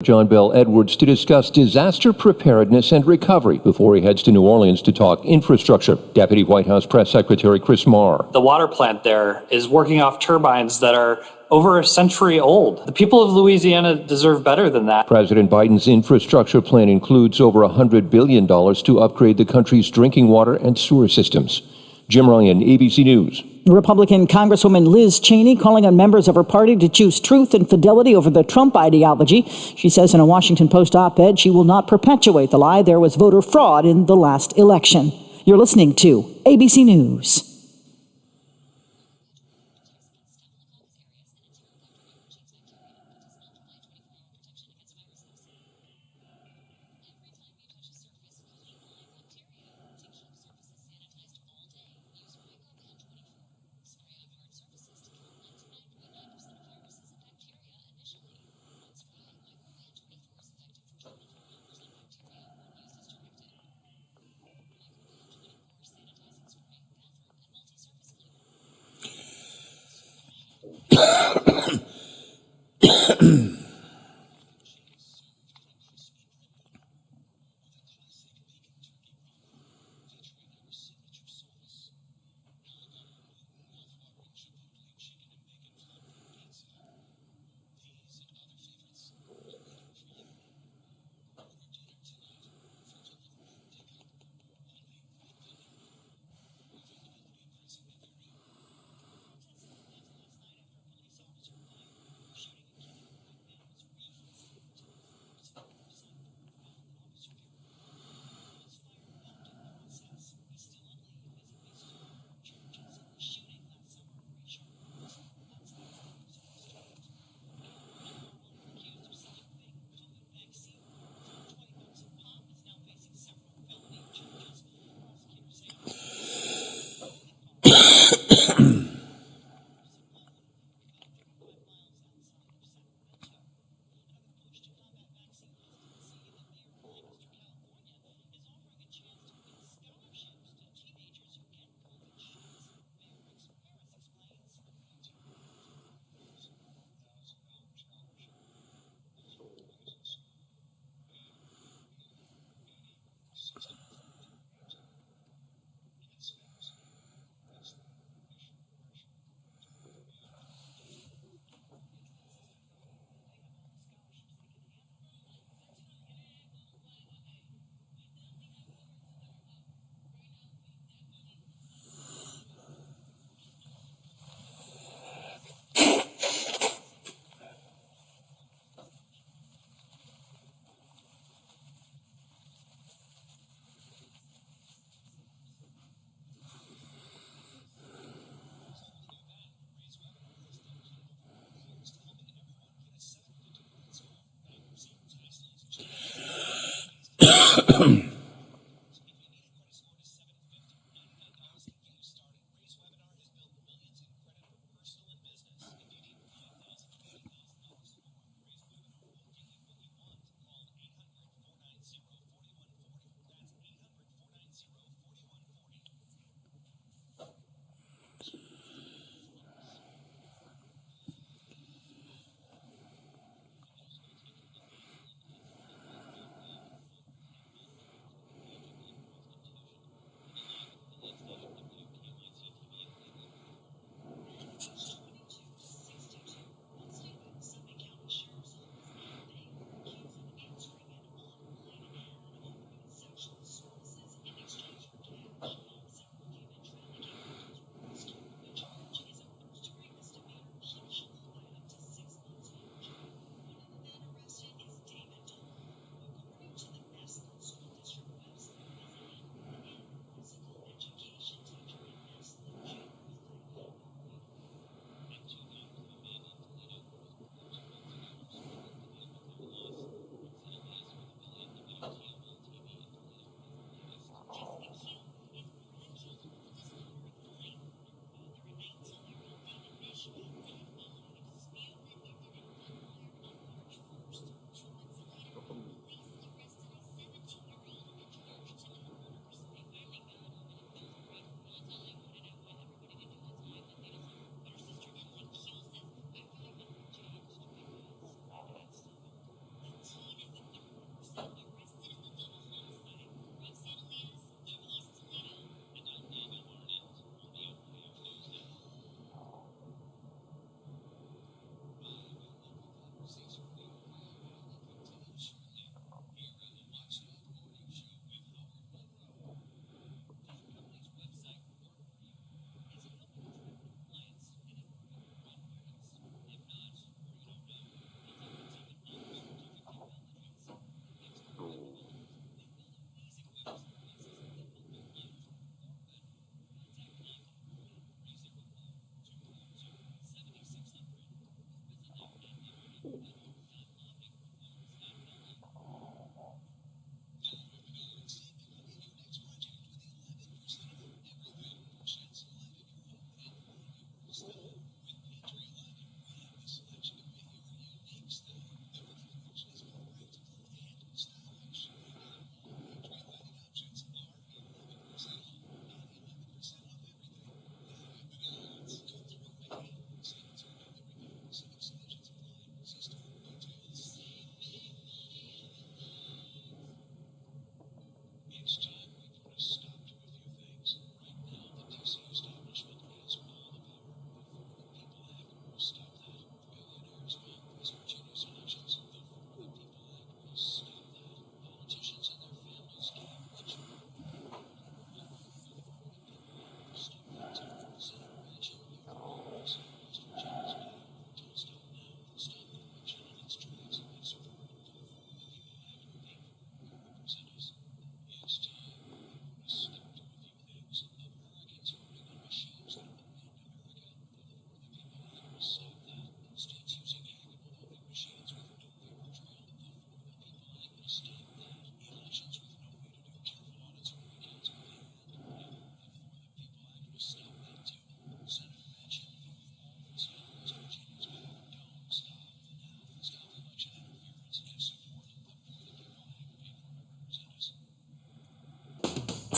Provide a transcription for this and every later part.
John Bell Edwards to discuss disaster preparedness and recovery before he heads to New Orleans to talk infrastructure. Deputy White House Press Secretary Chris Marr. The water plant there is working off turbines that are over a century old. The people of Louisiana deserve better than that. President Biden's infrastructure plan includes over $100 billion to upgrade the country's drinking water and sewer systems. Jim Ryan, ABC News. Republican Congresswoman Liz Cheney calling on members of her party to choose truth and fidelity over the Trump ideology. She says in a Washington Post op-ed she will not perpetuate the lie there was voter fraud in the last election. You're listening to ABC News.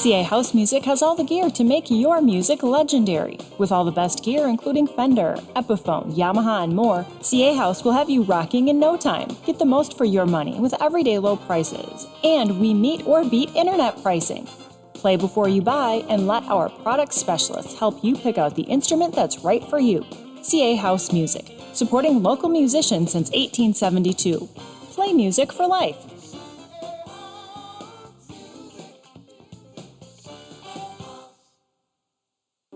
CA House Music has all the gear to make your music legendary. With all the best gear, including Fender, Epiphone, Yamaha, and more, CA House will have you rocking in no time. Get the most for your money with everyday low prices. And we meet or beat internet pricing. Play before you buy and let our product specialists help you pick out the instrument that's right for you. CA House Music, supporting local musicians since 1872. Play music for life.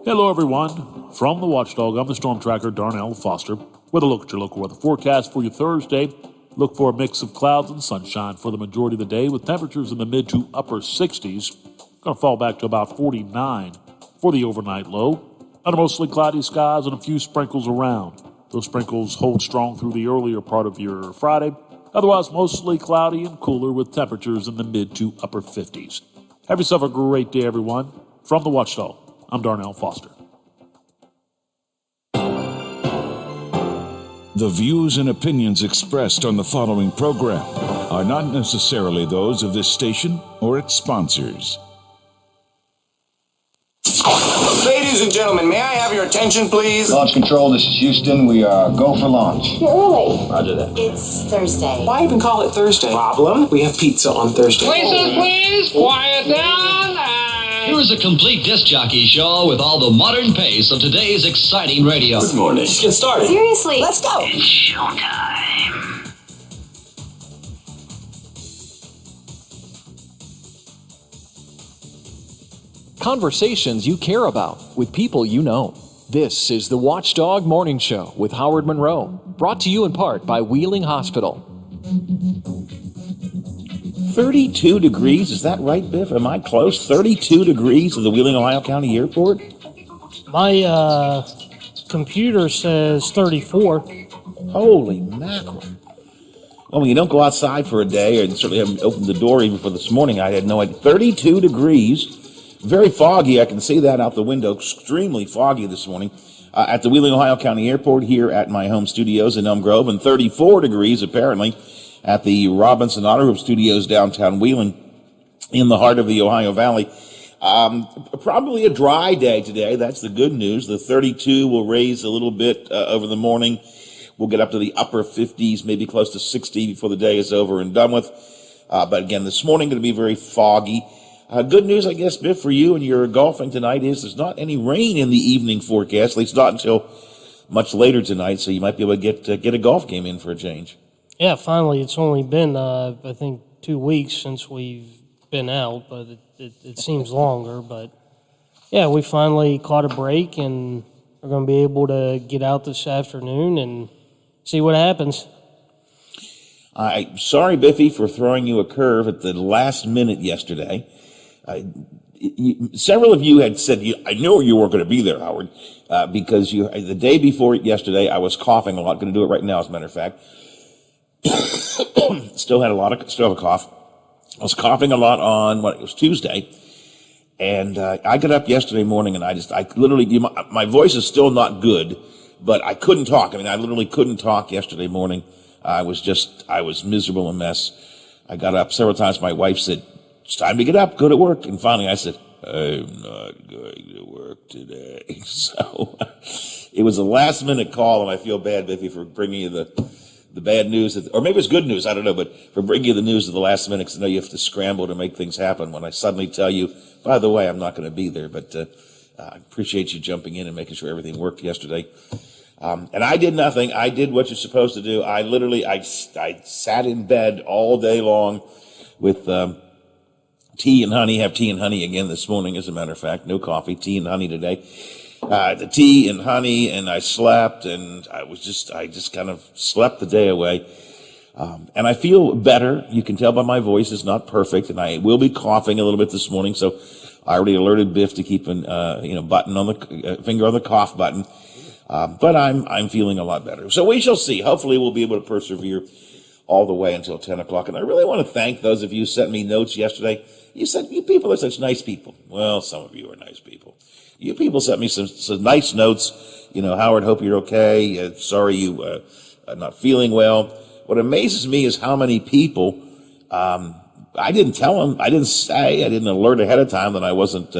Hello, everyone. From the Watchdog, I'm the Storm Tracker, Darnell Foster, with a look at your local weather forecast for your Thursday. Look for a mix of clouds and sunshine for the majority of the day, with temperatures in the mid to upper 60s. Going to fall back to about 49 for the overnight low. Under mostly cloudy skies and a few sprinkles around. Those sprinkles hold strong through the earlier part of your Friday. Otherwise, mostly cloudy and cooler with temperatures in the mid to upper 50s. Have yourself a great day, everyone. From the Watchdog, I'm Darnell Foster. The views and opinions expressed on the following program are not necessarily those of this station or its sponsors. Ladies and gentlemen, may I have your attention, please? Launch control, this is Houston. We are go for launch. You're early. Roger that. It's Thursday. Why even call it Thursday? Problem? We have pizza on Thursday. Places, please. Quiet down. Here's a complete disc jockey show with all the modern pace of today's exciting radio. Good morning. Just get started. Seriously. Let's go. It's showtime. Conversations you care about with people you know. This is the Watchdog Morning Show with Howard Monroe, brought to you in part by Wheeling Hospital. 32 degrees, is that right, Biff? Am I close? 32 degrees at the Wheeling, Ohio County Airport? My computer says 34. Holy mackerel. Well, when you don't go outside for a day, and certainly haven't opened the door even for this morning, I had no idea. 32 degrees. Very foggy. I can see that out the window. Extremely foggy this morning at the Wheeling, Ohio County Airport here at my home studios in Elm Grove, and 34 degrees apparently at the Robinson Auto Group Studios downtown Wheeling in the heart of the Ohio Valley. Probably a dry day today. That's the good news. The 32 will raise a little bit over the morning. We'll get up to the upper 50s, maybe close to 60 before the day is over and done with. But again, this morning going to be very foggy. Good news, I guess, Biff, for you and your golfing tonight is there's not any rain in the evening forecast, at least not until much later tonight, so you might be able to get a golf game in for a change. Yeah, finally. It's only been, I think, 2 weeks since we've been out, but it seems longer. But, yeah, we finally caught a break, and we're going to be able to get out this afternoon and see what happens. I'm sorry, Biffy, for throwing you a curve at the last minute yesterday. Several of you had said, I knew you weren't going to be there, Howard, because the day before yesterday, I was coughing a lot. Going to do it right now, as a matter of fact. Still have a cough. I was coughing a lot on it was Tuesday, and I got up yesterday morning, and I literally, my voice is still not good, but I couldn't talk. I mean, I literally couldn't talk yesterday morning. I was miserable, a mess. I got up several times. My wife said, it's time to get up, go to work. And finally I said, I'm not going to work today. So it was a last minute call, and I feel bad, Biffy, for bringing you the bad news, or maybe it's good news, I don't know, but for bringing you the news at the last minute, because I know you have to scramble to make things happen when I suddenly tell you, by the way, I'm not going to be there. But I appreciate you jumping in and making sure everything worked yesterday. And I did nothing. I did what you're supposed to do. I sat in bed all day long with tea and honey. Have tea and honey again this morning, as a matter of fact. No coffee, tea and honey today. The tea and honey, and I slept, and I just kind of slept the day away. And I feel better. You can tell by my voice it's not perfect, and I will be coughing a little bit this morning. So I already alerted Biff to keep an button on the finger on the cough button. But I'm feeling a lot better. So we shall see. Hopefully we'll be able to persevere all the way until 10 o'clock. And I really want to thank those of you who sent me notes yesterday. You said, you people are such nice people. Well, some of you are nice people. You people sent me some nice notes. Howard, hope you're okay. Sorry you are not feeling well. What amazes me is how many people I didn't tell him. I didn't alert ahead of time that I wasn't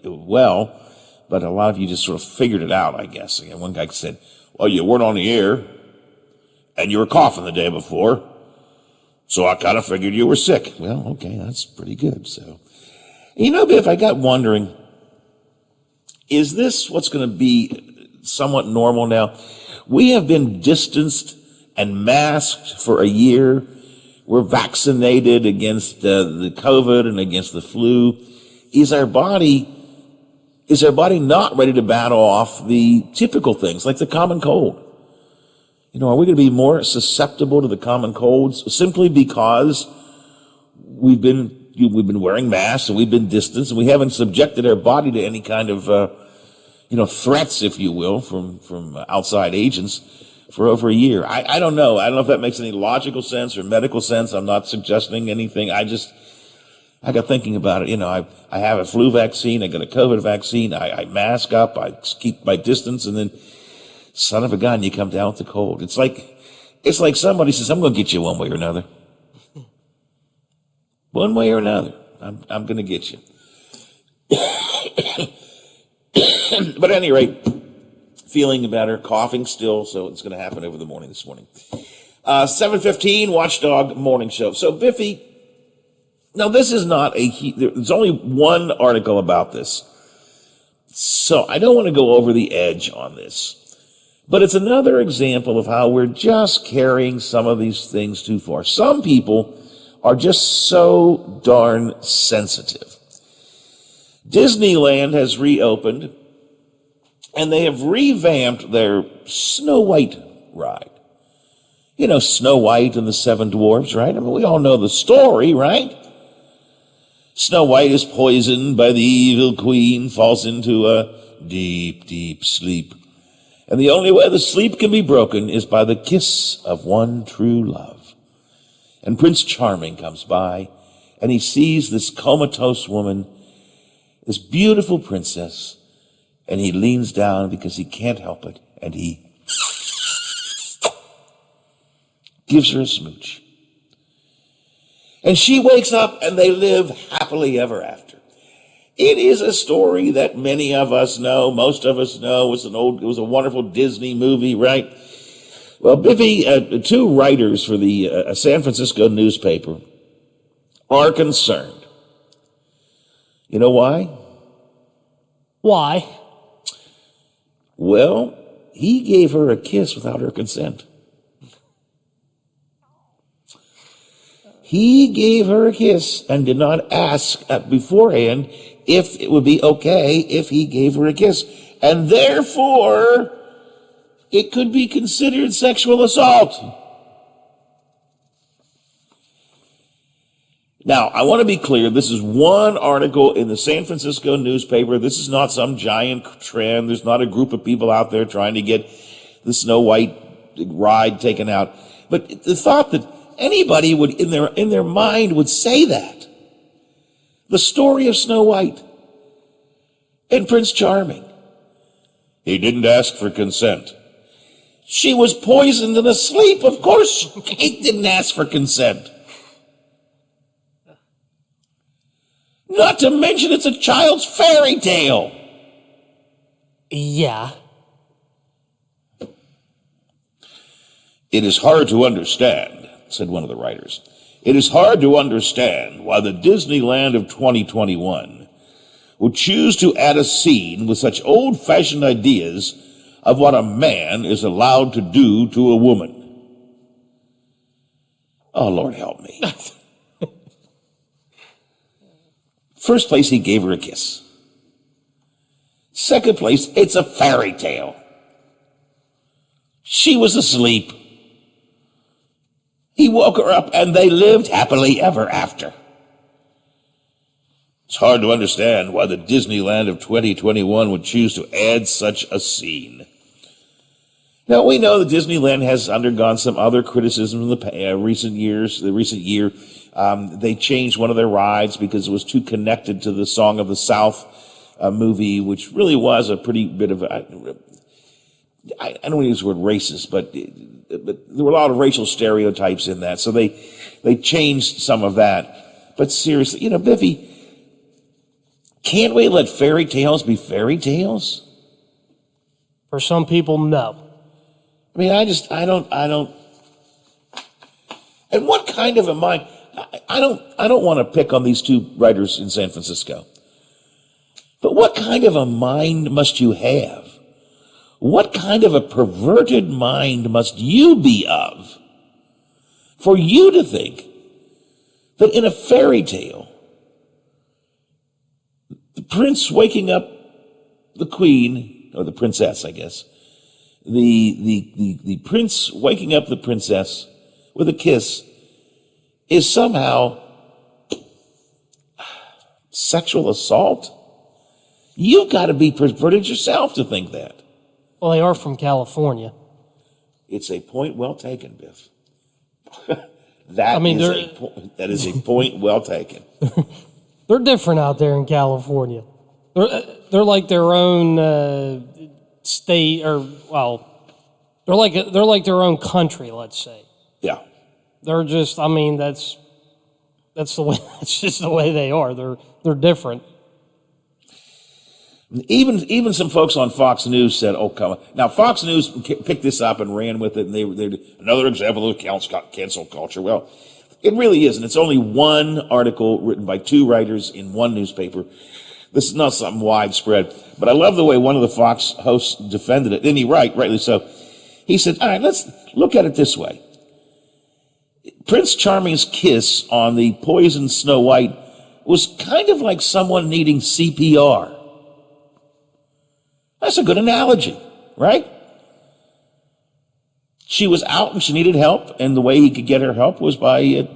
well. But a lot of you just sort of figured it out, I guess. Again, one guy said, well, you weren't on the air, and you were coughing the day before, so I kind of figured you were sick. Well, okay, that's pretty good. So, you know, Biff, I got wondering, is this what's going to be somewhat normal now? We have been distanced and masked for a year. We're vaccinated against the COVID and against the flu. Is our body not ready to battle off the typical things like the common cold? You know, are we going to be more susceptible to the common colds simply because we've been wearing masks and we've been distanced and we haven't subjected our body to any kind of threats, if you will, from outside agents for over a year? I don't know. I don't know if that makes any logical sense or medical sense. I'm not suggesting anything. I got thinking about it. You know, I have a flu vaccine. I got a COVID vaccine. I mask up. I keep my distance. And then, son of a gun, you come down with the cold. It's like somebody says, I'm going to get you one way or another. One way or another. I'm going to get you. But at any rate, feeling better, coughing still. So it's going to happen over the morning this morning. 7:15 Watchdog Morning Show. So Biffy, now, this is not there's only one article about this, so I don't want to go over the edge on this. But it's another example of how we're just carrying some of these things too far. Some people are just so darn sensitive. Disneyland has reopened, and they have revamped their Snow White ride. You know, Snow White and the Seven Dwarfs, right? I mean, we all know the story, right? Snow White is poisoned by the evil queen, falls into a deep, deep sleep. And the only way the sleep can be broken is by the kiss of one true love. And Prince Charming comes by, and he sees this comatose woman, this beautiful princess, and he leans down because he can't help it, and he gives her a smooch. And she wakes up and they live happily ever after. It is a story that many of us know, most of us know. It was a wonderful Disney movie, right? Well, Biffy, two writers for the San Francisco newspaper are concerned. You know why? Why? Well, he gave her a kiss without her consent. He gave her a kiss and did not ask beforehand if it would be okay if he gave her a kiss. And therefore, it could be considered sexual assault. Now, I want to be clear. This is one article in the San Francisco newspaper. This is not some giant trend. There's not a group of people out there trying to get the Snow White ride taken out. But the thought that anybody would, in their mind, would say that. The story of Snow White and Prince Charming. He didn't ask for consent. She was poisoned and asleep. Of course, he didn't ask for consent. Not to mention it's a child's fairy tale. Yeah. It is hard to understand, said one of the writers. It is hard to understand why the Disneyland of 2021 would choose to add a scene with such old-fashioned ideas of what a man is allowed to do to a woman. Oh, Lord help me. First place, he gave her a kiss. Second place, it's a fairy tale. She was asleep. He woke her up and they lived happily ever after. It's hard to understand why the Disneyland of 2021 would choose to add such a scene. Now, we know that Disneyland has undergone some other criticism in the recent year. They changed one of their rides because it was too connected to the Song of the South movie, which really was a pretty bit of, I don't want to use the word racist, but there were a lot of racial stereotypes in that. So they changed some of that. But seriously, you know, Biffy, can't we let fairy tales be fairy tales? For some people, no. I mean, I don't. And what kind of a mind? I don't want to pick on these two writers in San Francisco. But what kind of a mind must you have? What kind of a perverted mind must you be of for you to think that in a fairy tale, the prince waking up the queen, or the princess, I guess, the prince waking up the princess with a kiss is somehow sexual assault? You've got to be perverted yourself to think that. Well, they are from California. It's a point well taken, Biff. That is a point well taken. They're different out there in California. They're like their own state, or well, they're like their own country. Let's say. Yeah. They're just. I mean, that's the way. That's just the way they are. They're different. Even some folks on Fox News said, "Oh, come on." Now, Fox News picked this up and ran with it, and they're another example of cancel culture. Well, it really isn't. It's only one article written by two writers in one newspaper. This is not something widespread. But I love the way one of the Fox hosts defended it. And rightly so. He said, all right, let's look at it this way. Prince Charming's kiss on the poisoned Snow White was kind of like someone needing CPR. That's a good analogy, right? She was out and she needed help, and the way he could get her help was by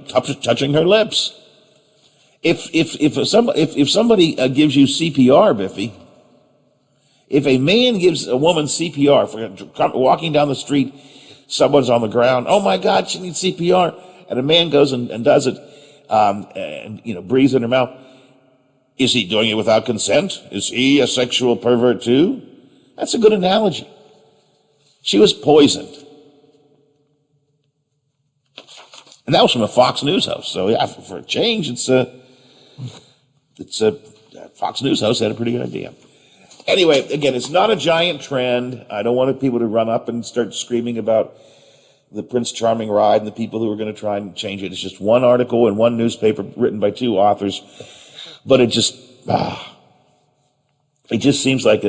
touching her lips. If somebody gives you CPR, Biffy, if a man gives a woman CPR for walking down the street, someone's on the ground, oh my God, she needs CPR, and a man goes and does it, and breathes in her mouth, is he doing it without consent? Is he a sexual pervert too? That's a good analogy. She was poisoned. And that was from a Fox News host. So yeah, for a change, it's a Fox News host had a pretty good idea. Anyway, again, it's not a giant trend. I don't want people to run up and start screaming about the Prince Charming ride and the people who are going to try and change it. It's just one article in one newspaper written by two authors. But it just seems like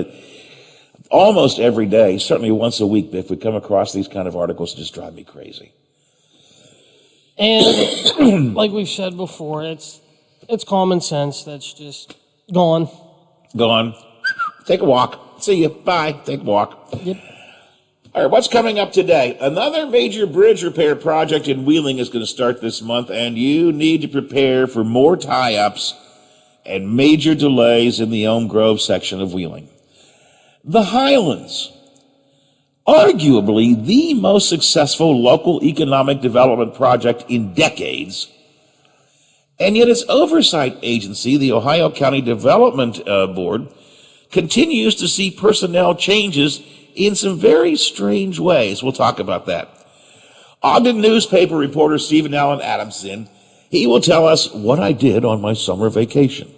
almost every day, certainly once a week, if we come across these kind of articles, it just drive me crazy. And like we've said before, it's common sense that's just gone. Gone. Take a walk. See you. Bye. Take a walk. Yep. All right, what's coming up today? Another major bridge repair project in Wheeling is going to start this month, and you need to prepare for more tie-ups and major delays in the Elm Grove section of Wheeling. The Highlands, arguably the most successful local economic development project in decades, and yet its oversight agency, the Ohio County Development Board, continues to see personnel changes in some very strange ways. We'll talk about that. Ogden newspaper reporter Stephen Allen Adamson, he will tell us what I did on my summer vacation.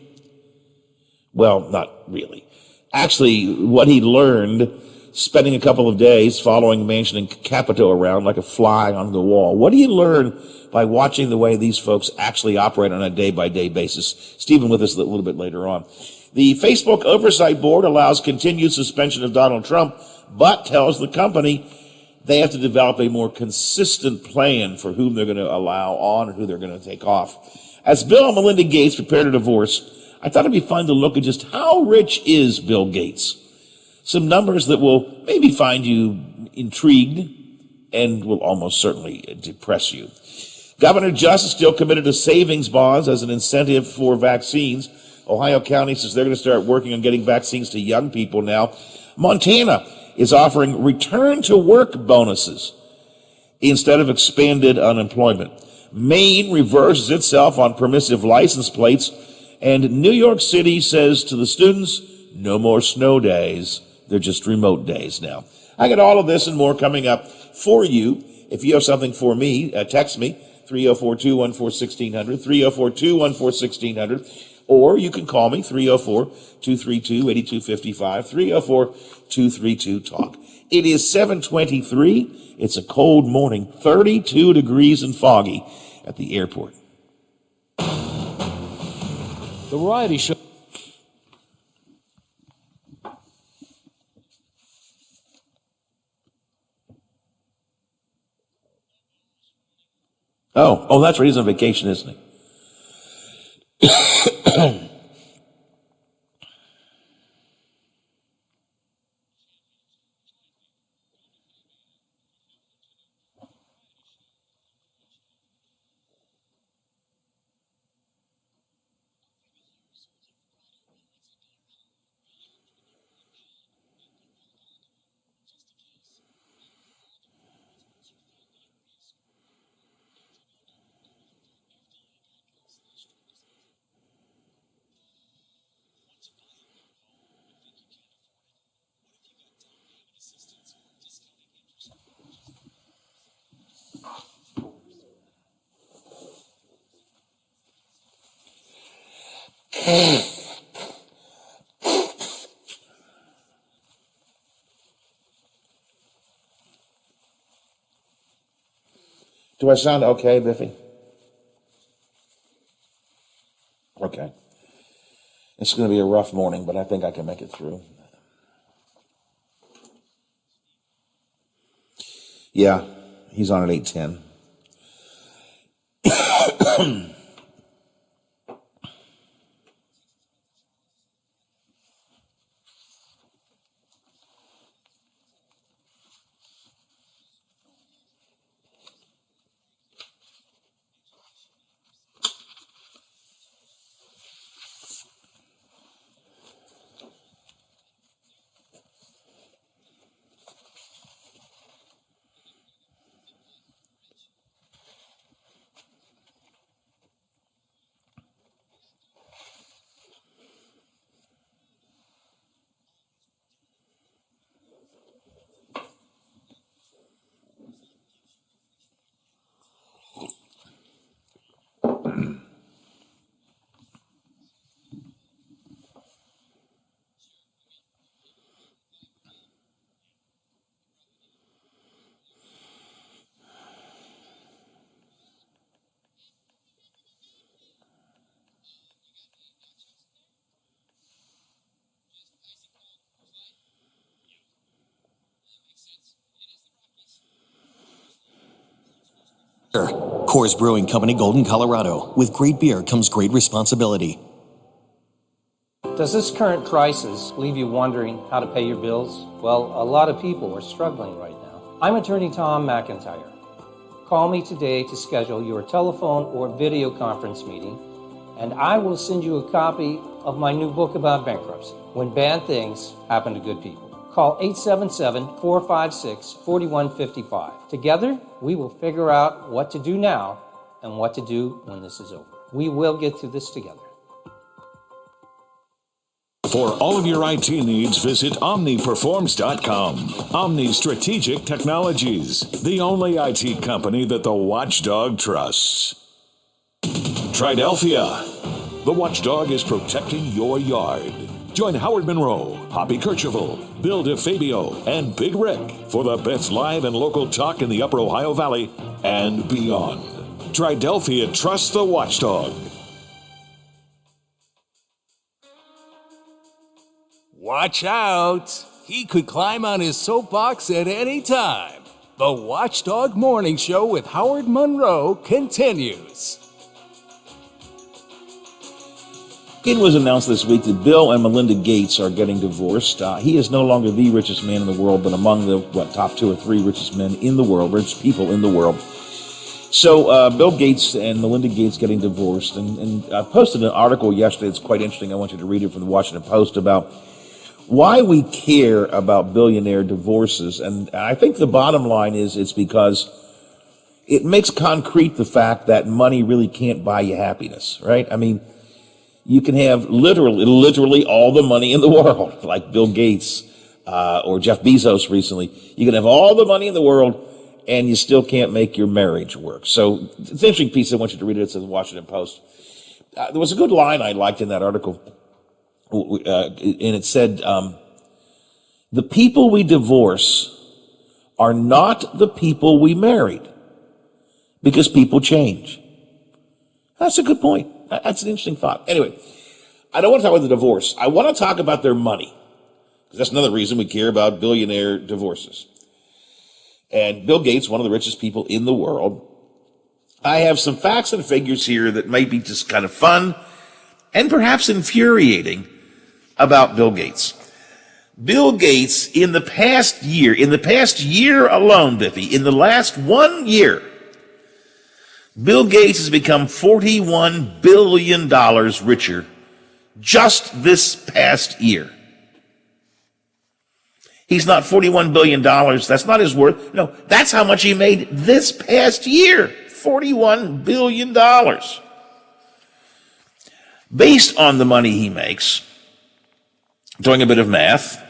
Well, not really. Actually, what he learned spending a couple of days following Manchin and Capito around like a fly on the wall. What do you learn by watching the way these folks actually operate on a day-by-day basis? Stephen with us a little bit later on. The Facebook Oversight Board allows continued suspension of Donald Trump, but tells the company they have to develop a more consistent plan for whom they're going to allow on and who they're going to take off. As Bill and Melinda Gates prepare to divorce, I thought it'd be fun to look at just how rich is Bill Gates. Some numbers that will maybe find you intrigued and will almost certainly depress you. Governor Just is still committed to savings bonds as an incentive for vaccines. Ohio County says they're going to start working on getting vaccines to young people now. Montana is offering return to work bonuses instead of expanded unemployment. Maine reverses itself on permissive license plates. And New York City says to the students, no more snow days. They're just remote days now. I got all of this and more coming up for you. If you have something for me, text me, 304-214-1600, 304-214-1600, or you can call me, 304-232-8255, 304-232-TALK. It is 7:23. It's a cold morning, 32 degrees and foggy at the airport. The variety show. Oh, that's right. He's on vacation, isn't he? Do I sound okay, Biffy? Okay. It's going to be a rough morning, but I think I can make it through. Yeah, he's on at 8:10. Coors Brewing Company, Golden, Colorado. With great beer comes great responsibility. Does this current crisis leave you wondering how to pay your bills? Well, a lot of people are struggling right now. I'm attorney Tom McIntyre. Call me today to schedule your telephone or video conference meeting, and I will send you a copy of my new book about bankruptcy, When Bad Things Happen to Good People. Call 877-456-4155. Together, we will figure out what to do now and what to do when this is over. We will get through this together. For all of your IT needs, visit OmniPerforms.com. Omni Strategic Technologies, the only IT company that the Watchdog trusts. Tridelphia. The Watchdog is protecting your yard. Join Howard Monroe, Hoppy Kercheval, Bill DeFabio, and Big Rick for the best live and local talk in the Upper Ohio Valley and beyond. Tridelphia trusts the Watchdog. Watch out! He could climb on his soapbox at any time. The Watchdog Morning Show with Howard Monroe continues. It was announced this week that Bill and Melinda Gates are getting divorced. He is no longer the richest man in the world, but among the top 2 or 3 richest men in the world, rich people in the world. So Bill Gates and Melinda Gates getting divorced. And I posted an article yesterday that's quite interesting. I want you to read it from the Washington Post about why we care about billionaire divorces. And I think the bottom line is it's because it makes concrete the fact that money really can't buy you happiness, right? I mean, you can have literally all the money in the world, like Bill Gates or Jeff Bezos recently. You can have all the money in the world, and you still can't make your marriage work. So it's an interesting piece. I want you to read it. It's in the Washington Post. There was a good line I liked in that article, and it said, the people we divorce are not the people we married, because people change. That's a good point. That's an interesting thought. Anyway, I don't want to talk about the divorce. I want to talk about their money, because that's another reason we care about billionaire divorces. And Bill Gates, one of the richest people in the world. I have some facts and figures here that might be just kind of fun and perhaps infuriating about Bill Gates. Bill Gates, in the past year alone, Biffy, in the last 1 year, Bill Gates has become $41 billion richer just this past year. He's not $41 billion. That's not his worth. No, that's how much he made this past year. $41 billion. Based on the money he makes, doing a bit of math,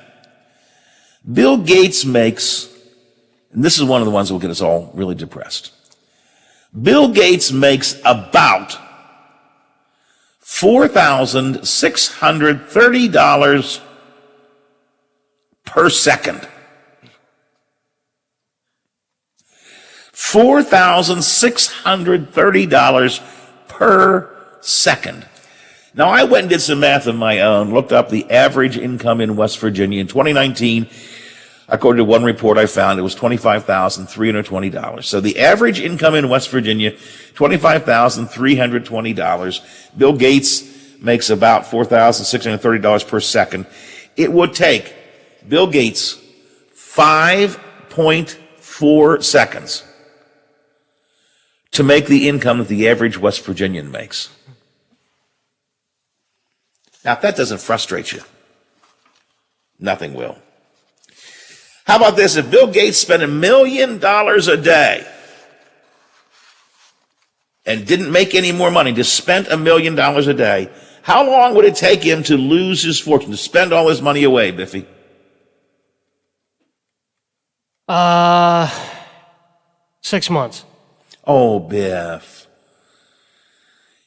Bill Gates makes, and this is one of the ones that will get us all really depressed. Bill Gates makes about $4,630 per second. $4,630 per second. Now, I went and did some math of my own, looked up the average income in West Virginia. In 2019, according to one report I found, it was $25,320. So the average income in West Virginia, $25,320. Bill Gates makes about $4,630 per second. It would take Bill Gates 5.4 seconds to make the income that the average West Virginian makes. Now, if that doesn't frustrate you, nothing will. How about this? If Bill Gates spent $1 million a day and didn't make any more money, just spent $1 million a day, how long would it take him to lose his fortune, to spend all his money away, Biffy? 6 months. Oh, Biff.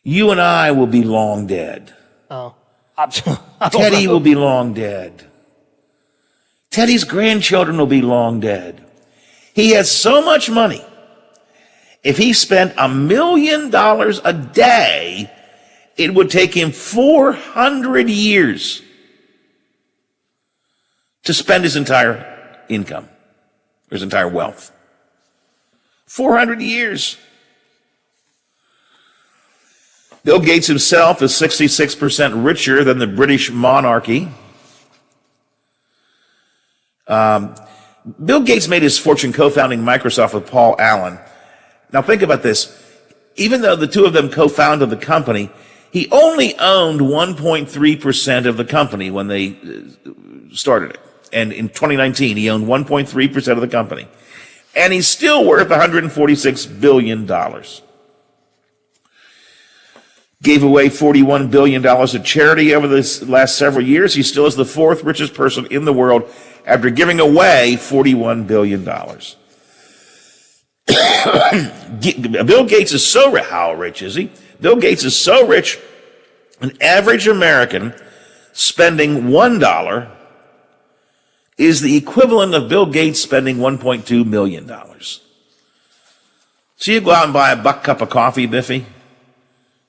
You and I will be long dead. Oh. Teddy will be long dead. Teddy's grandchildren will be long dead. He has so much money. If he spent $1 million a day, it would take him 400 years to spend his entire income, or his entire wealth. 400 years. Bill Gates himself is 66% richer than the British monarchy. Bill Gates made his fortune co-founding Microsoft with Paul Allen. Now think about this. Even though the two of them co-founded the company, he only owned 1.3% of the company when they started it. And in 2019, he owned 1.3% of the company. And he's still worth $146 billion. Gave away $41 billion to charity over the last several years. He still is the fourth richest person in the world after giving away $41 billion. Bill Gates is so rich. How rich is he? Bill Gates is so rich, an average American spending $1 is the equivalent of Bill Gates spending $1.2 million. So you go out and buy a buck cup of coffee, Biffy.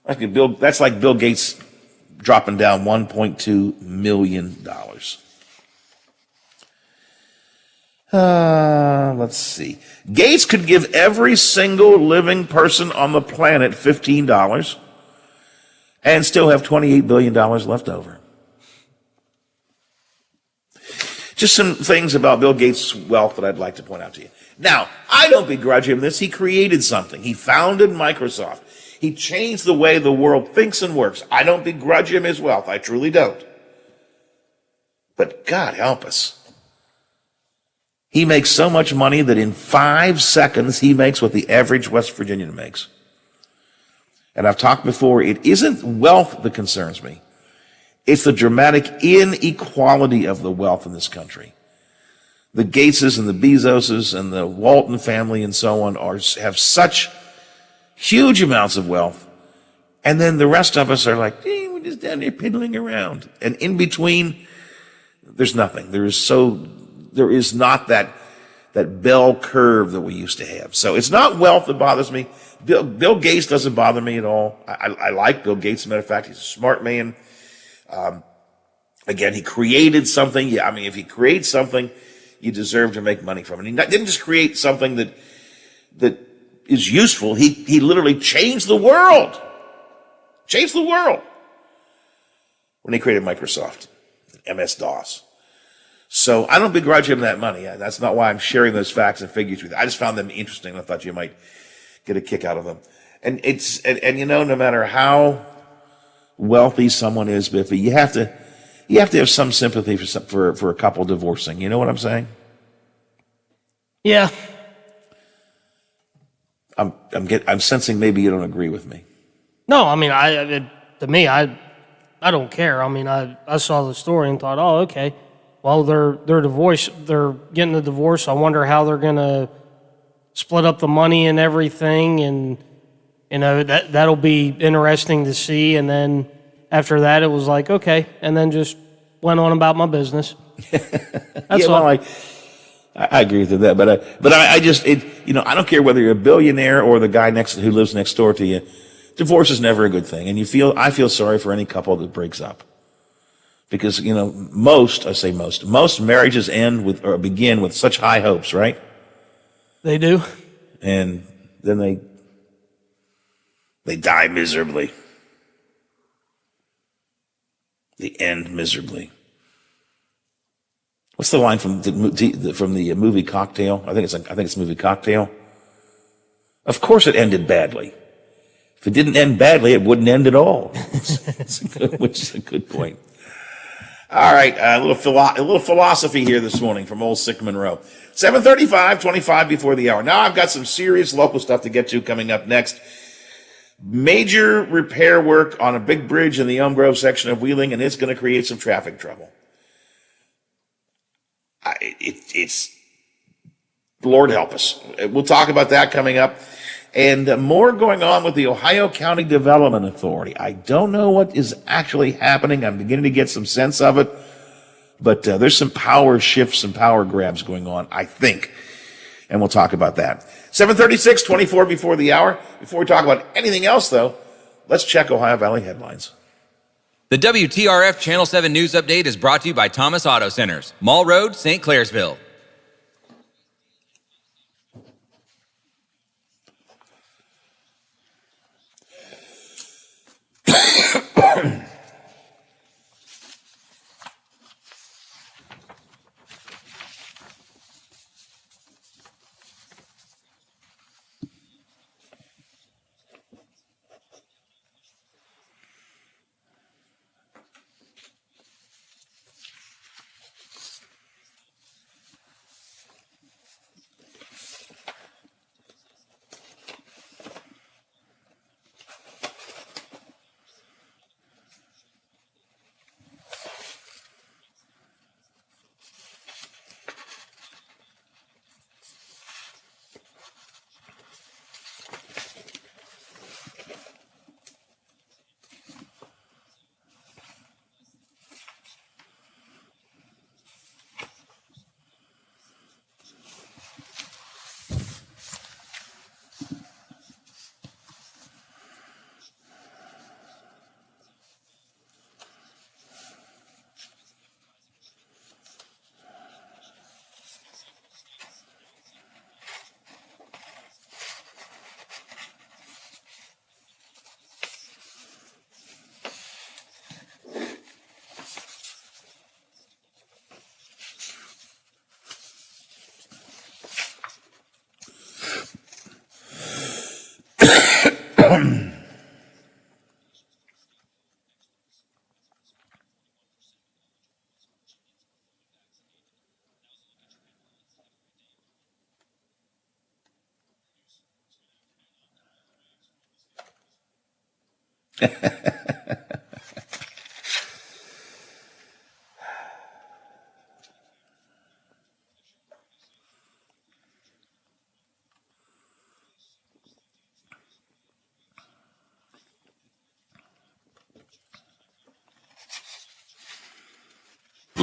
That's like Bill Gates dropping down $1.2 million. Let's see. Gates could give every single living person on the planet $15 and still have $28 billion left over. Just some things about Bill Gates' wealth that I'd like to point out to you. Now, I don't begrudge him this. He created something. He founded Microsoft. He changed the way the world thinks and works. I don't begrudge him his wealth. I truly don't. But God help us. He makes so much money that in 5 seconds he makes what the average West Virginian makes. And I've talked before, it isn't wealth that concerns me. It's the dramatic inequality of the wealth in this country. the Gateses and the Bezoses and the Walton family and so on have such huge amounts of wealth. And then the rest of us are like, we're just down there piddling around. And in between, there's nothing. There is not that bell curve that we used to have. So it's not wealth that bothers me. Bill Gates doesn't bother me at all. I like Bill Gates. As a matter of fact, he's a smart man. Again, he created something. Yeah, I mean, if he creates something, you deserve to make money from it. He didn't just create something that is useful. He literally changed the world. Changed the world when he created Microsoft, MS-DOS. So I don't begrudge him that money. That's not why I'm sharing those facts and figures with you. I just found them interesting. I thought you might get a kick out of them. And no matter how wealthy someone is, Biffy, you have to have some sympathy for a couple divorcing. You know what I'm saying? Yeah. I'm sensing maybe you don't agree with me. No, I mean, I don't care. I mean, I saw the story and thought, oh, okay. Well, they're divorced. They're getting a divorce. I wonder how they're gonna split up the money and everything, and that'll be interesting to see. And then after that, it was like, okay, and then just went on about my business. That's all. Well, I agree with that, but I just I don't care whether you're a billionaire or the guy who lives next door to you. Divorce is never a good thing, and I feel sorry for any couple that breaks up, because most marriages end with or begin with such high hopes, right? They do, and then they die miserably. They end miserably. What's the line from the movie Cocktail? I think it's the movie Cocktail. Of course, it ended badly. If it didn't end badly, it wouldn't end at all. Which is a good point. All right, a little philosophy here this morning from old Sick Monroe. 7:35, 25 before the hour. Now I've got some serious local stuff to get to coming up next. Major repair work on a big bridge in the Elm Grove section of Wheeling, and it's going to create some traffic trouble. It's Lord help us. We'll talk about that coming up. And more going on with the Ohio County Development Authority. I don't know what is actually happening. I'm beginning to get some sense of it. But there's some power shifts and power grabs going on, I think. And we'll talk about that. 7:36, 24 before the hour. Before we talk about anything else, though, let's check Ohio Valley headlines. The WTRF Channel 7 News Update is brought to you by Thomas Auto Centers, Mall Road, St. Clairsville.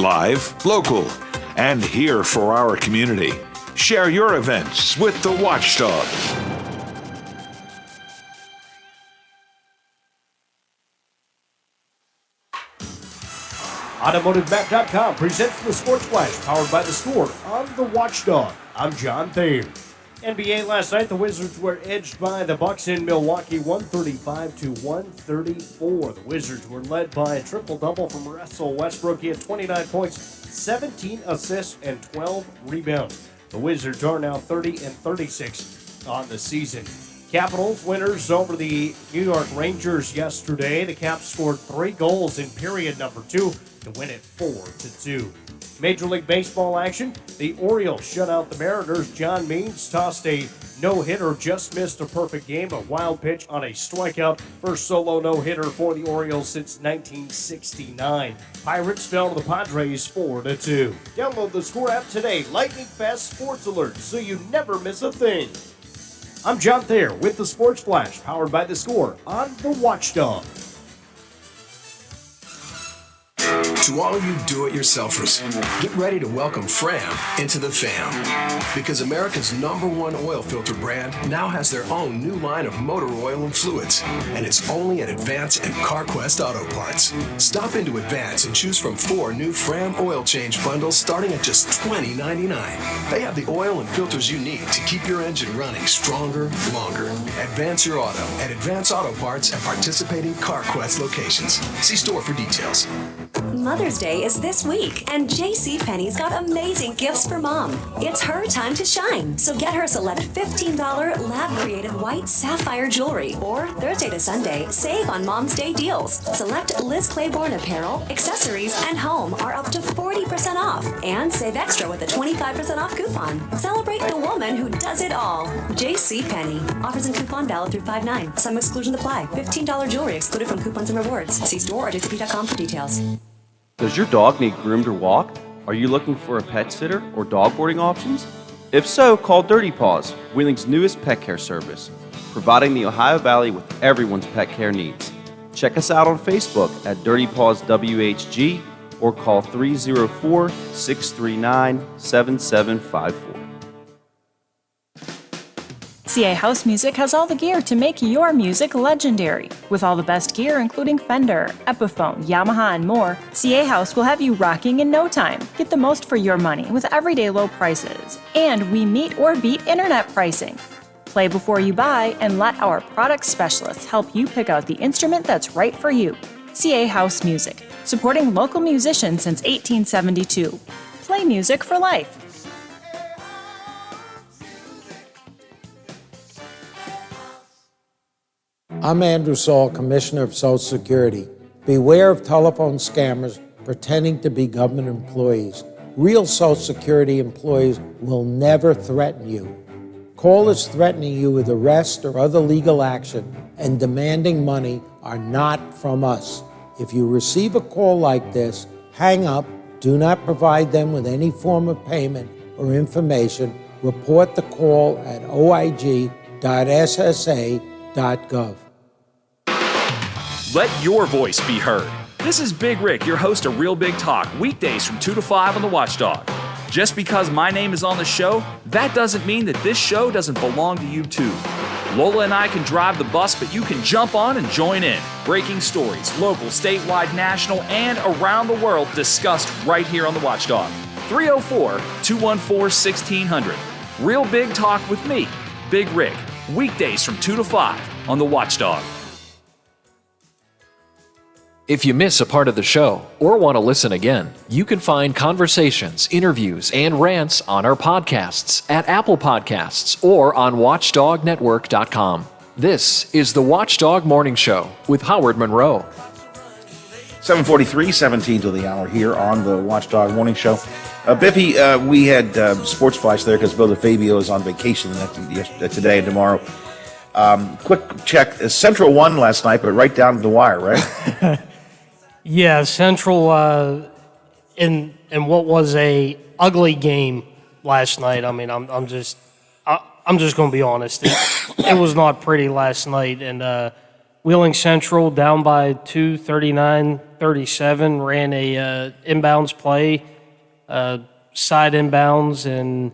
live, local, and here for our community. Share your events with the Watchdog. AutomotiveMap.com presents the Sports Flash, powered by The Score on the Watchdog. I'm John Thayer. NBA last night, the Wizards were edged by the Bucks in Milwaukee, 135-134. The Wizards were led by a triple-double from Russell Westbrook. He had 29 points, 17 assists, and 12 rebounds. The Wizards are now 30-36 on the season. Capitals winners over the New York Rangers yesterday. The Caps scored 3 goals in period number 2 to win it 4-2. Major League Baseball action. The Orioles shut out the Mariners. John Means tossed a no-hitter, just missed a perfect game. A wild pitch on a strikeout. First solo no-hitter for the Orioles since 1969. Pirates fell to the Padres 4-2. Download the Score app today. Lightning fast sports alerts so you never miss a thing. I'm John Thayer with the Sports Flash, powered by The Score on the Watchdog. To all you do-it-yourselfers, get ready to welcome Fram into the fam. Because America's #1 oil filter brand now has their own new line of motor oil and fluids. And it's only at Advance and CarQuest Auto Parts. Stop into Advance and choose from 4 new Fram oil change bundles starting at just $20.99. They have the oil and filters you need to keep your engine running stronger, longer. Advance your auto at Advance Auto Parts at participating CarQuest locations. See store for details. Mother's Day is this week, and JCPenney's got amazing gifts for Mom. It's her time to shine, so get her select $15 lab-created white sapphire jewelry. Or Thursday to Sunday, save on Mom's Day deals. Select Liz Claiborne apparel, accessories, and home are up to 40% off. And save extra with a 25% off coupon. Celebrate the woman who does it all. JCPenney. Offers and coupon valid through 5/9. Some exclusions apply. $15 jewelry excluded from coupons and rewards. See store or jcp.com for details. Does your dog need groomed or walked? Are you looking for a pet sitter or dog boarding options? If so, call Dirty Paws, Wheeling's newest pet care service, providing the Ohio Valley with everyone's pet care needs. Check us out on Facebook at Dirty Paws WHG or call 304-639-7754. CA House Music has all the gear to make your music legendary. With all the best gear, including Fender, Epiphone, Yamaha, and more, CA House will have you rocking in no time. Get the most for your money with everyday low prices. And we meet or beat internet pricing. Play before you buy and let our product specialists help you pick out the instrument that's right for you. CA House Music, supporting local musicians since 1872. Play music for life. I'm Andrew Saul, Commissioner of Social Security. Beware of telephone scammers pretending to be government employees. Real Social Security employees will never threaten you. Callers threatening you with arrest or other legal action and demanding money are not from us. If you receive a call like this, hang up, do not provide them with any form of payment or information. Report the call at oig.ssa.gov. Let your voice be heard. This is Big Rick, your host of Real Big Talk, weekdays from 2 to 5 on the Watchdog. Just because my name is on the show, that doesn't mean that this show doesn't belong to you too. Lola and I can drive the bus, but you can jump on and join in. Breaking stories, local, statewide, national, and around the world discussed right here on the Watchdog. 304-214-1600. Real Big Talk with me, Big Rick, weekdays from 2 to 5 on the Watchdog. If you miss a part of the show or want to listen again, you can find conversations, interviews, and rants on our podcasts at Apple Podcasts or on WatchdogNetwork.com. This is the Watchdog Morning Show with Howard Monroe. 7:43, 17 to the hour here on the Watchdog Morning Show. Biffy, we had Sports Flash there because Bill DeFabio is on vacation today and tomorrow. Quick check. Central won last night, but right down to the wire, right? Yeah, Central in what was a ugly game last night. I mean, I'm just going to be honest. It was not pretty last night, and Wheeling Central down by 2, 39-37, ran a inbounds play, side inbounds, and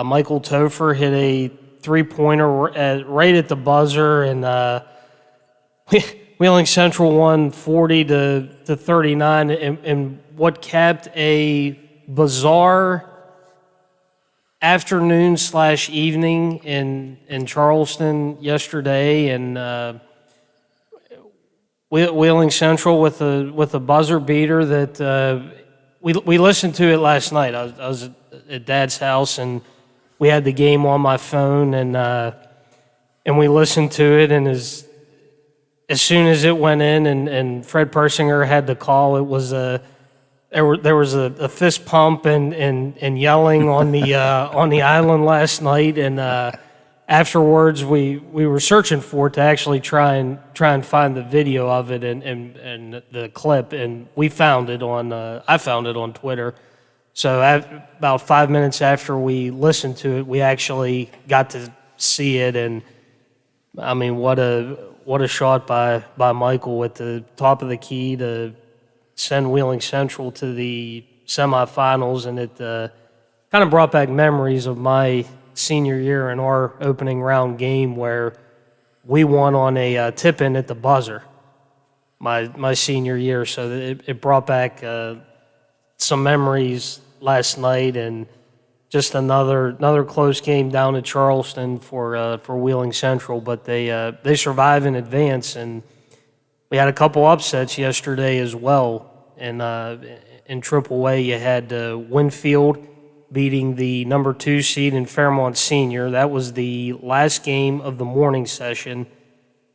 Michael Topher hit a three-pointer right at the buzzer, and Wheeling Central won 40-39, and what capped a bizarre afternoon/evening in Charleston yesterday, and Wheeling Central with a buzzer beater that we listened to it last night. I was at Dad's house, and we had the game on my phone, and we listened to it, and as soon as it went in, and Fred Persinger had the call, it was there was a fist pump and yelling on the island last night, and afterwards we were searching for it to actually try and find the video of it and the clip, and we found it on I found it on Twitter. So about 5 minutes after we listened to it, we actually got to see it, and I mean, what a shot by Michael at the top of the key to send Wheeling Central to the semifinals, and it kind of brought back memories of my senior year in our opening round game where we won on a tip-in at the buzzer my senior year. So it brought back some memories last night, and just another close game down at Charleston for Wheeling Central, but they survive in advance, and we had a couple upsets yesterday as well. And in AAA, you had Winfield beating the number 2 seed in Fairmont Senior. That was the last game of the morning session.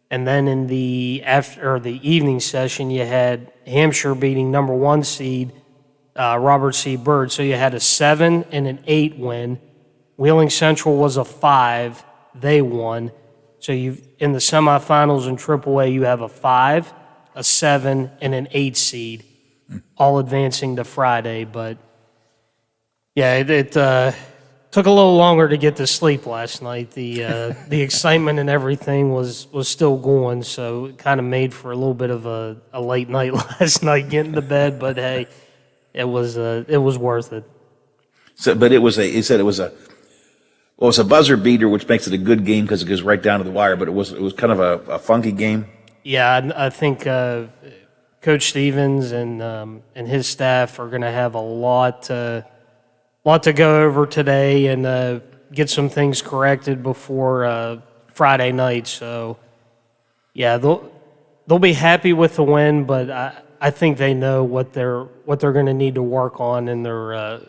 And then in the evening session, you had Hampshire beating number 1 seed Robert C. Byrd. So you had a 7 and an 8 win. Wheeling Central was a 5. They won. So in the semifinals in AAA, you have a 5, a 7, and an 8 seed, all advancing to Friday. But yeah, it took a little longer to get to sleep last night. The excitement and everything was still going, so it kind of made for a little bit of a late night last night getting to bed. But hey, it was worth it. So, but it said it was a buzzer beater, which makes it a good game because it goes right down to the wire. But it was kind of a funky game. Yeah, I think Coach Stevens and his staff are going to have a lot to go over today and get some things corrected before Friday night. So, yeah, they'll be happy with the win, but I think they know what they're going to need to work on, and they're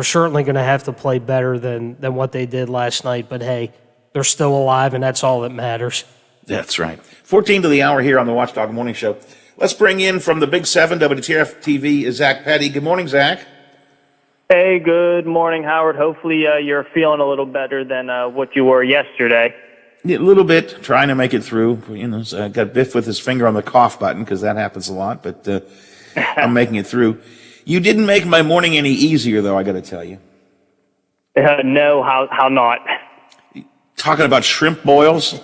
certainly going to have to play better than what they did last night. But hey, they're still alive, and that's all that matters. That's right. 14 to the hour here on the Watchdog Morning Show. Let's bring in from the Big 7, WTRF TV, Zach Petty. Good morning, Zach. Hey, good morning, Howard. Hopefully you're feeling a little better than what you were yesterday. Yeah, a little bit, trying to make it through. Got Biff with his finger on the cough button because that happens a lot, but I'm making it through. You didn't make my morning any easier, though, I got to tell you. No, how not? Talking about shrimp boils?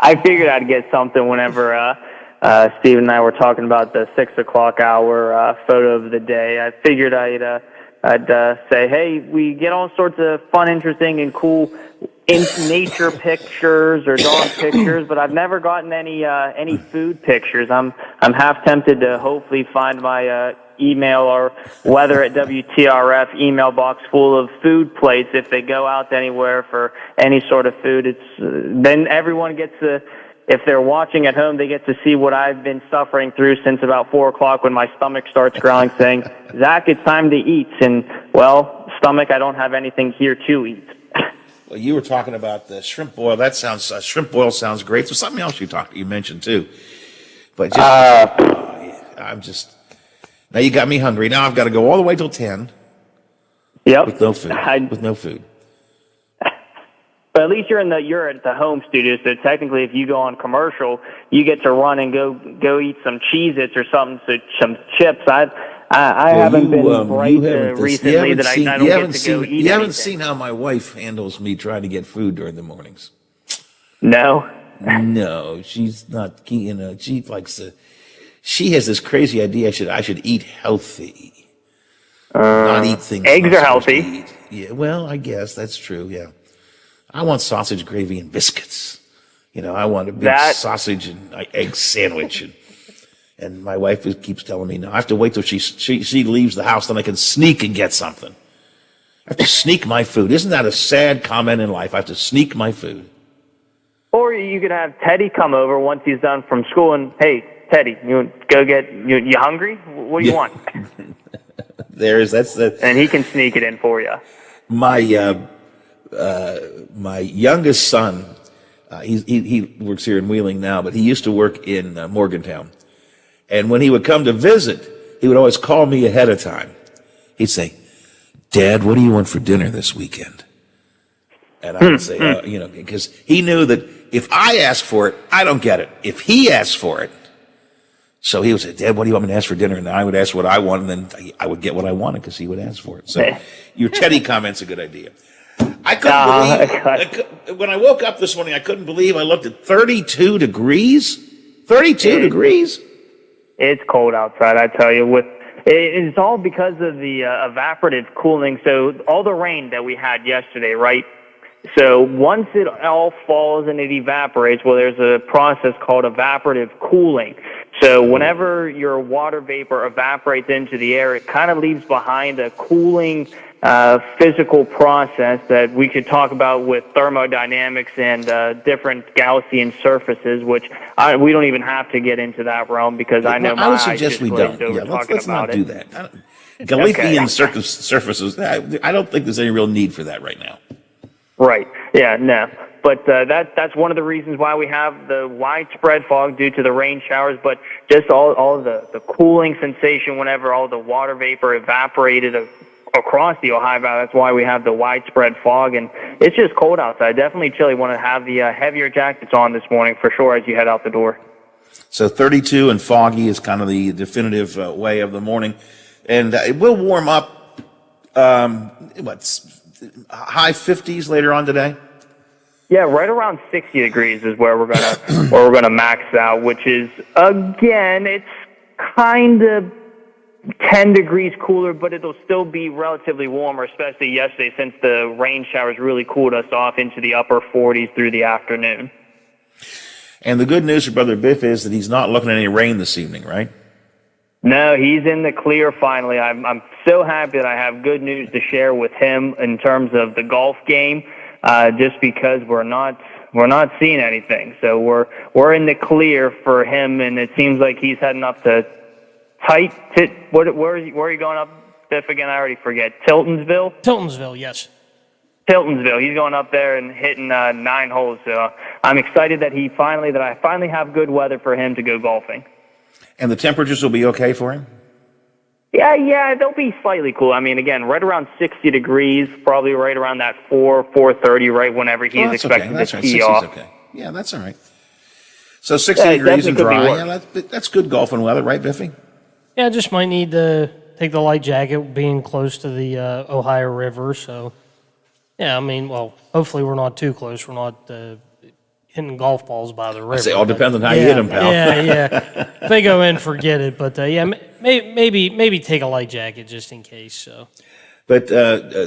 I figured I'd get something whenever Steve and I were talking about the 6 o'clock hour photo of the day. I figured I'd say, hey, we get all sorts of fun, interesting, and cool nature pictures or dog pictures, but I've never gotten any food pictures. I'm half tempted to hopefully find my email or weather at WTRF email box full of food plates if they go out anywhere for any sort of food. Then everyone gets to, if they're watching at home, they get to see what I've been suffering through since about 4 o'clock when my stomach starts growling, saying, Zach, it's time to eat. And, well, stomach, I don't have anything here to eat. Well, you were talking about the shrimp boil. That sounds shrimp boil sounds great. So something else you mentioned too. But just now you got me hungry. Now I've got to go all the way till 10. Yep. With no food. With no food. But at least you're at the home studio, so technically, if you go on commercial, you get to run and go eat some Cheez-Its or something, some chips. I haven't been bright recently that I don't get to go eat. You haven't seen how my wife handles me trying to get food during the mornings. No. No, she's not. She likes to. She has this crazy idea I should eat healthy, not eat things. Eggs are healthy. Yeah, well, I guess that's true. Yeah, I want sausage gravy and biscuits. I want a big sausage and egg sandwich, and my wife keeps telling me, no, I have to wait till she leaves the house, then I can sneak and get something. I have to sneak my food. Isn't that a sad comment in life? I have to sneak my food. Or you could have Teddy come over once he's done from school and, hey, Teddy, you hungry? What do you want? And he can sneak it in for you. My youngest son, he works here in Wheeling now, but he used to work in Morgantown. And when he would come to visit, he would always call me ahead of time. He'd say, Dad, what do you want for dinner this weekend? And I would say, because he knew that if I ask for it, I don't get it. If he asks for it, so he would say, Dad, what do you want me to ask for dinner? And I would ask what I want, and then I would get what I wanted because he would ask for it. So your Teddy comment's a good idea. I couldn't believe, when I woke up this morning, I couldn't believe I looked at 32 degrees. 32 degrees? It's cold outside, I tell you. It's all because of the evaporative cooling. So all the rain that we had yesterday, right? So once it all falls and it evaporates, well, there's a process called evaporative cooling. So whenever your water vapor evaporates into the air, it kind of leaves behind a cooling physical process that we could talk about with thermodynamics and different Gaussian surfaces, which we don't even have to get into that realm because I know I would suggest we don't. Yeah, let's not do that. Gaussian surfaces, I don't think there's any real need for that right now. Right. Yeah, no. But that's one of the reasons why we have the widespread fog due to the rain showers, but just all the cooling sensation whenever all the water vapor evaporated across the Ohio Valley. That's why we have the widespread fog, and it's just cold outside. Definitely chilly. Want to have the heavier jackets on this morning for sure as you head out the door. So 32 and foggy is kind of the definitive way of the morning, and it will warm up. High 50s later on today? Yeah, right around 60 degrees is where we're gonna max out, which is, again, it's kind of 10 degrees cooler, but it'll still be relatively warmer, especially yesterday since the rain showers really cooled us off into the upper 40s through the afternoon. And the good news for Brother Biff is that he's not looking at any rain this evening, right? No, he's in the clear finally. I'm so happy that I have good news to share with him in terms of the golf game, just because we're not seeing anything. So we're in the clear for him, and it seems like he's heading up to where are you going up, Biff, again? I already forget. Tiltonsville? Tiltonsville, yes. Tiltonsville. He's going up there and hitting 9 holes. So I'm excited that I finally have good weather for him to go golfing. And the temperatures will be okay for him? Yeah, they'll be slightly cool. I mean, again, right around 60 degrees, probably right around that 4:30, right whenever he's expected to tee off. Okay. Yeah, that's all right. So 60 degrees and dry. Yeah, that's good golfing weather, right, Biffy? Yeah, I just might need to take the light jacket being close to the Ohio River. So, yeah, I mean, well, hopefully we're not too close. We're not hitting golf balls by the river. I say, all depends on how you hit them, pal. Yeah. If they go in, forget it. But maybe take a light jacket just in case. So. But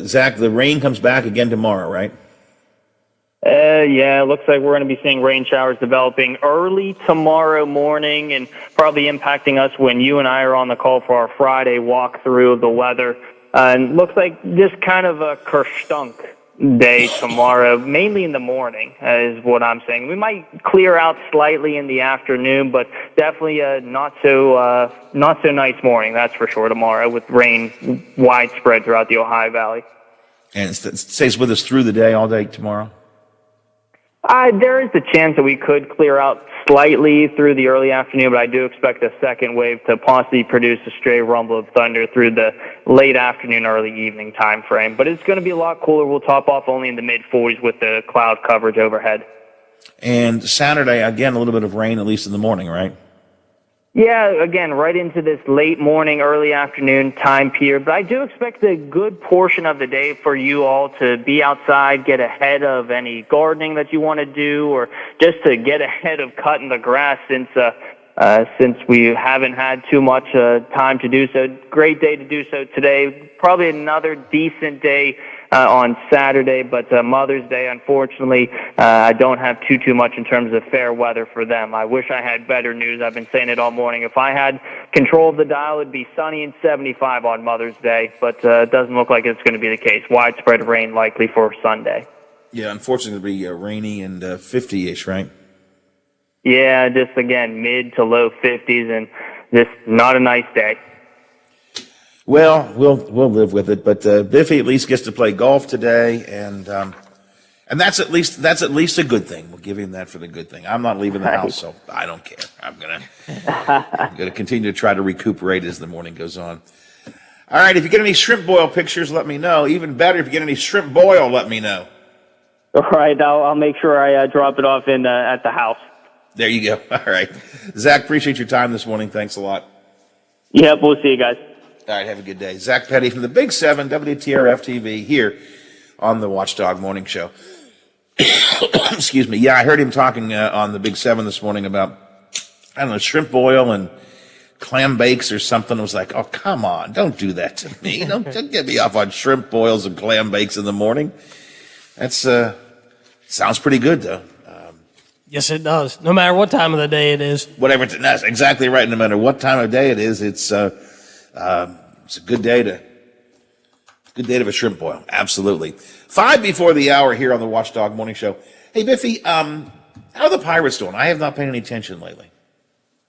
Zach, the rain comes back again tomorrow, right? Yeah, it looks like we're going to be seeing rain showers developing early tomorrow morning and probably impacting us when you and I are on the call for our Friday walkthrough of the weather. And looks like just kind of a kerstunk day tomorrow, mainly in the morning, is what I'm saying. We might clear out slightly in the afternoon, but definitely a not so nice morning, that's for sure, tomorrow, with rain widespread throughout the Ohio Valley. And it stays with us through the day, all day tomorrow? There is a chance that we could clear out slightly through the early afternoon, but I do expect a second wave to possibly produce a stray rumble of thunder through the late afternoon, early evening time frame. But it's going to be a lot cooler. We'll top off only in the mid-40s with the cloud coverage overhead. And Saturday, again, a little bit of rain, at least in the morning, right? Yeah, again, right into this late morning, early afternoon time period. But I do expect a good portion of the day for you all to be outside, get ahead of any gardening that you want to do, or just to get ahead of cutting the grass since we haven't had too much time to do so. Great day to do so today. Probably another decent day on Saturday, but Mother's Day, unfortunately, I don't have too much in terms of fair weather for them. I wish I had better news. I've been saying it all morning. If I had control of the dial, it'd be sunny and 75 on Mother's Day, but it doesn't look like it's going to be the case. Widespread rain likely for Sunday. Yeah, unfortunately, it'll be rainy and 50-ish, right? Yeah, just, again, mid to low 50s, and just not a nice day. Well, we'll live with it, but Biffy at least gets to play golf today, and that's at least a good thing. We'll give him that for the good thing. I'm not leaving the house, so I don't care. I'm gonna continue to try to recuperate as the morning goes on. All right, if you get any shrimp boil pictures, let me know. Even better, if you get any shrimp boil, let me know. All right, I'll make sure I drop it off in at the house. There you go. All right, Zach, appreciate your time this morning. Thanks a lot. Yep, we'll see you guys. All right, have a good day. Zach Petty from the Big 7, WTRF TV, here on the Watchdog Morning Show. Excuse me. Yeah, I heard him talking on the Big 7 this morning about, I don't know, shrimp boil and clam bakes or something. I was like, oh, come on, don't do that to me. Don't get me off on shrimp boils and clam bakes in the morning. That's sounds pretty good, though. Yes, it does. No matter what time of the day it is. Whatever, that's exactly right. No matter what time of day it is, it's a good day to have a shrimp boil. Absolutely. 5 before the hour here on the Watchdog Morning Show. Hey, Biffy, how are the Pirates doing? I have not paid any attention lately.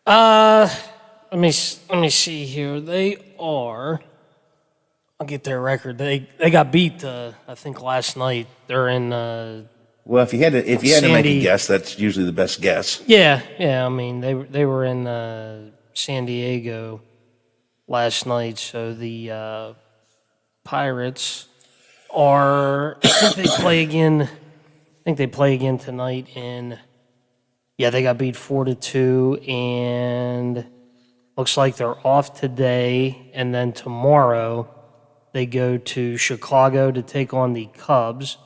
Let me see here. They are. I'll get their record. They got beat. I think last night. They're in. Well, if you had to make a guess, that's usually the best guess. Yeah. I mean, they were in San Diego last night, so the Pirates are. I think they play again. Tonight. And yeah, they got beat 4-2, and looks like they're off today, and then tomorrow they go to Chicago to take on the Cubs.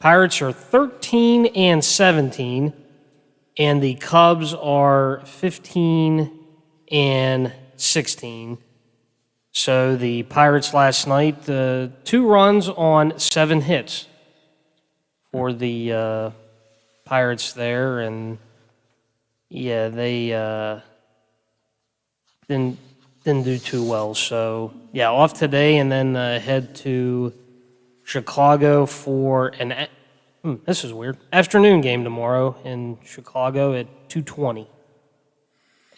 Pirates are 13-17, and the Cubs are 15-16. So the Pirates last night, 2 runs on 7 hits for the Pirates there, and yeah, they didn't do too well. So yeah, off today, and then head to Chicago for this is weird, afternoon game tomorrow in Chicago at 2:20.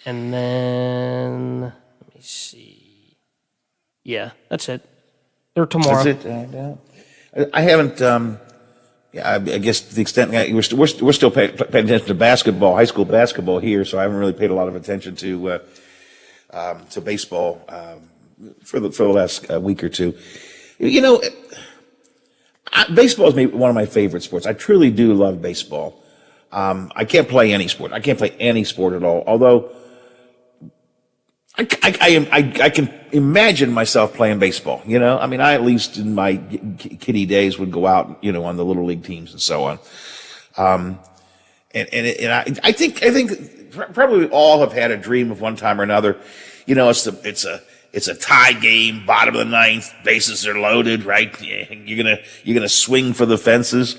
And then, let me see. Yeah, that's it. They're tomorrow. That's it. I haven't, I guess to the extent, we're still paying attention to basketball, high school basketball here, so I haven't really paid a lot of attention to baseball for the last week or two. You know, baseball is one of my favorite sports. I truly do love baseball. I can't play any sport. I can't play any sport at all. Although I can imagine myself playing baseball. You know, I mean, I at least in my kiddie days would go out, you know, on the little league teams and so on. And I think probably all have had a dream of one time or another. You know, it's a tie game, bottom of the ninth, bases are loaded, right? You're gonna swing for the fences.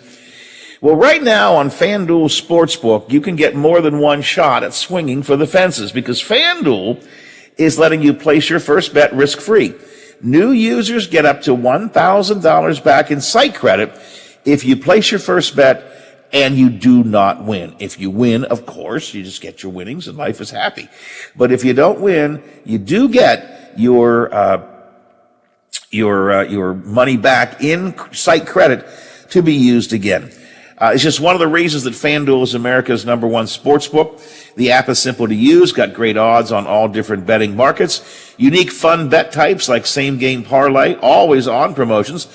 Well, right now on FanDuel Sportsbook, you can get more than one shot at swinging for the fences because FanDuel is letting you place your first bet risk-free. New users get up to $1,000 back in site credit if you place your first bet and you do not win. If you win, of course, you just get your winnings and life is happy. But if you don't win, you do get your money back in site credit to be used again. It's just one of the reasons that FanDuel is America's #1 sportsbook. The app is simple to use, got great odds on all different betting markets, unique fun bet types like same game parlay, always on promotions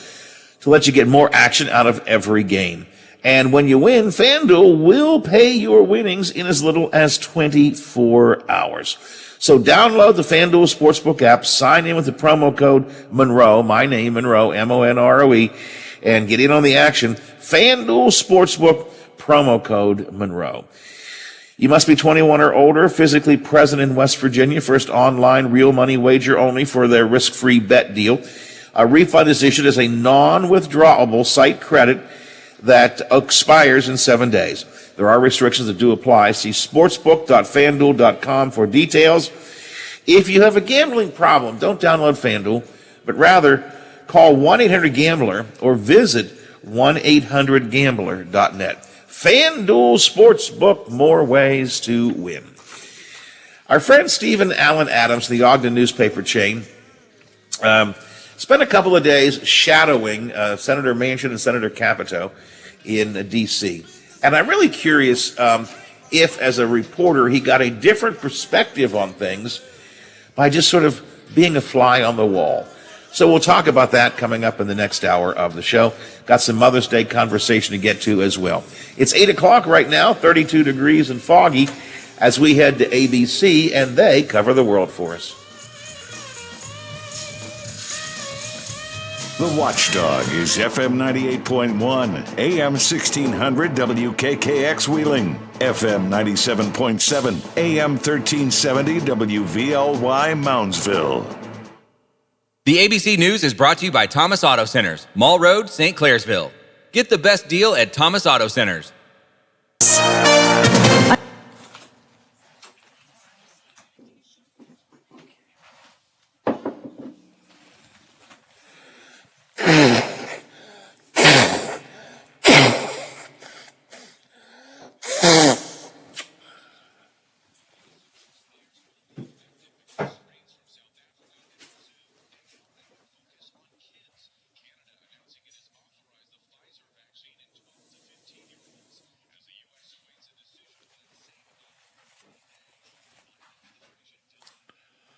to let you get more action out of every game. And when you win, FanDuel will pay your winnings in as little as 24 hours. So download the FanDuel Sportsbook app, sign in with the promo code Monroe, my name, Monroe, M-O-N-R-O-E, and get in on the action. FanDuel Sportsbook, promo code Monroe. You must be 21 or older, physically present in West Virginia. First online real money wager only for their risk-free bet deal. A refund is issued as a non-withdrawable site credit that expires in 7 days. There are restrictions that do apply. See sportsbook.fanduel.com for details. If you have a gambling problem, don't download FanDuel, but rather call 1-800-GAMBLER or visit 1-800-GAMBLER.net. FanDuel Sportsbook, more ways to win. Our friend Stephen Allen Adams, the Ogden newspaper chain, spent a couple of days shadowing Senator Manchin and Senator Capito in D.C. And I'm really curious if, as a reporter, he got a different perspective on things by just sort of being a fly on the wall. So we'll talk about that coming up in the next hour of the show. Got some Mother's Day conversation to get to as well. It's 8 o'clock right now, 32 degrees and foggy, as we head to ABC, and they cover the world for us. The Watchdog is FM 98.1, AM 1600 WKKX Wheeling, FM 97.7, AM 1370 WVLY Moundsville. The ABC News is brought to you by Thomas Auto Centers, Mall Road, St. Clairsville. Get the best deal at Thomas Auto Centers.